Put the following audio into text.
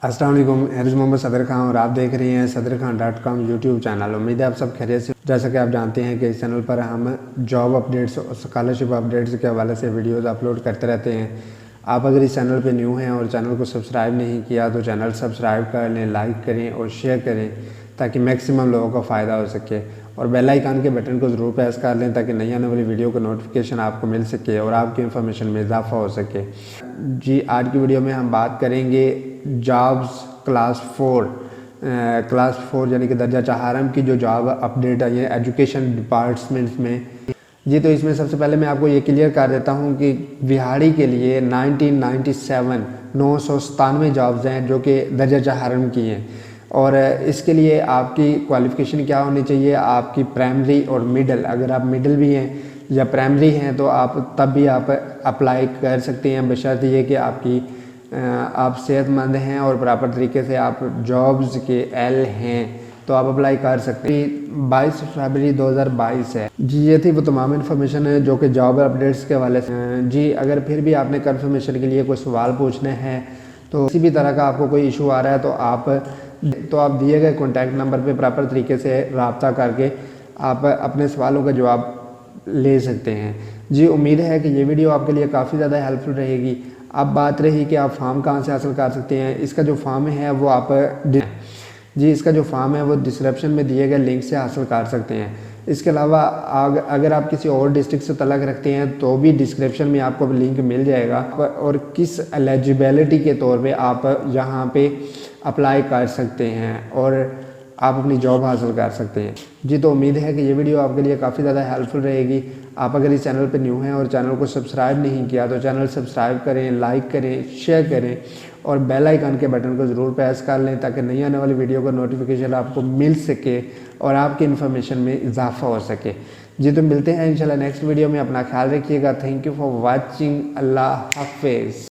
अस्सलाम वालेकुम, एरिज मोहम्मद सदर खान और आप देख रहे हैं सदरखान.com यूट्यूब चैनल। उम्मीद है आप सब खैरियत से। जैसा कि आप जानते हैं कि इस चैनल पर हम जॉब अपडेट्स और स्कॉलरशिप अपडेट्स के हवाले से वीडियोस अपलोड करते रहते हैं। आप अगर इस चैनल पर न्यू हैं और चैनल को सब्सक्राइब नहीं किया तो चैनल सब्सक्राइब कर लें, लाइक करें और शेयर करें ताकि मैक्सिमम लोगों को फ़ायदा हो सके। और बेल आइकन के बटन को ज़रूर प्रेस कर लें ताकि नई आने वाली वीडियो का नोटिफिकेशन आपको मिल सके और आपकी इन्फॉर्मेशन में इजाफा हो सके। जी, आज की वीडियो में हम बात करेंगे जॉब्स क्लास 4 यानी कि दर्जा चहारम की जो जॉब अपडेट आई है एजुकेशन डिपार्टमेंट में। जी, तो इसमें सबसे पहले मैं आपको ये क्लियर कर देता हूँ कि बिहाड़ी के लिए 1997 997 जॉब्स हैं जो कि दर्जा चहारम की हैं। और इसके लिए आपकी क्वालिफ़िकेशन क्या होनी चाहिए, आपकी प्राइमरी और मिडिल, अगर आप मिडिल भी हैं या प्राइमरी हैं तो आप तब भी आप अप्लाई कर सकते हैं, बशर्ते ये कि आप सेहतमंद हैं और प्रॉपर तरीके से आप जॉब्स के एल हैं तो आप अप्लाई कर सकते हैं। 22 फरवरी 2022 है। जी, ये थी वो तमाम इन्फॉर्मेशन है जो कि जॉब अपडेट्स के हवाले से। जी, अगर फिर भी आपने कंफर्मेशन के लिए कोई सवाल पूछने हैं तो किसी भी तरह का आपको कोई इशू आ रहा है तो आप दिए गए कॉन्टैक्ट नंबर पे प्रॉपर तरीके से रब्ता करके आप अपने सवालों का जवाब ले सकते हैं। जी, उम्मीद है कि ये वीडियो आपके लिए काफ़ी ज़्यादा हेल्पफुल रहेगी। अब बात रही कि आप फॉर्म कहाँ से हासिल कर सकते हैं। इसका जो फॉर्म है वो इसका जो फॉर्म है वो डिस्क्रिप्शन में दिए गए लिंक से हासिल कर सकते हैं। इसके अलावा अगर आप किसी और डिस्ट्रिक्ट से तल्लुक़ रखते हैं तो भी डिस्क्रिप्शन में आपको लिंक मिल जाएगा और किस एलिजिबिलिटी के तौर पे आप यहाँ पे अप्लाई कर सकते हैं और आप अपनी जॉब हासिल कर सकते हैं। जी, तो उम्मीद है कि ये वीडियो आपके लिए काफ़ी ज़्यादा हेल्पफुल रहेगी। आप अगर इस चैनल पर न्यू हैं और चैनल को सब्सक्राइब नहीं किया तो चैनल सब्सक्राइब करें, लाइक करें, शेयर करें और बेल आइकन के बटन को ज़रूर प्रेस कर लें ताकि नई आने वाली वीडियो का नोटिफिकेशन आपको मिल सके और आपकी इन्फॉर्मेशन में इजाफा हो सके। जी, तो मिलते हैं इंशाल्लाह नेक्स्ट वीडियो में। अपना ख्याल रखिएगा। Thank you for watching. अल्लाह हाफिज़।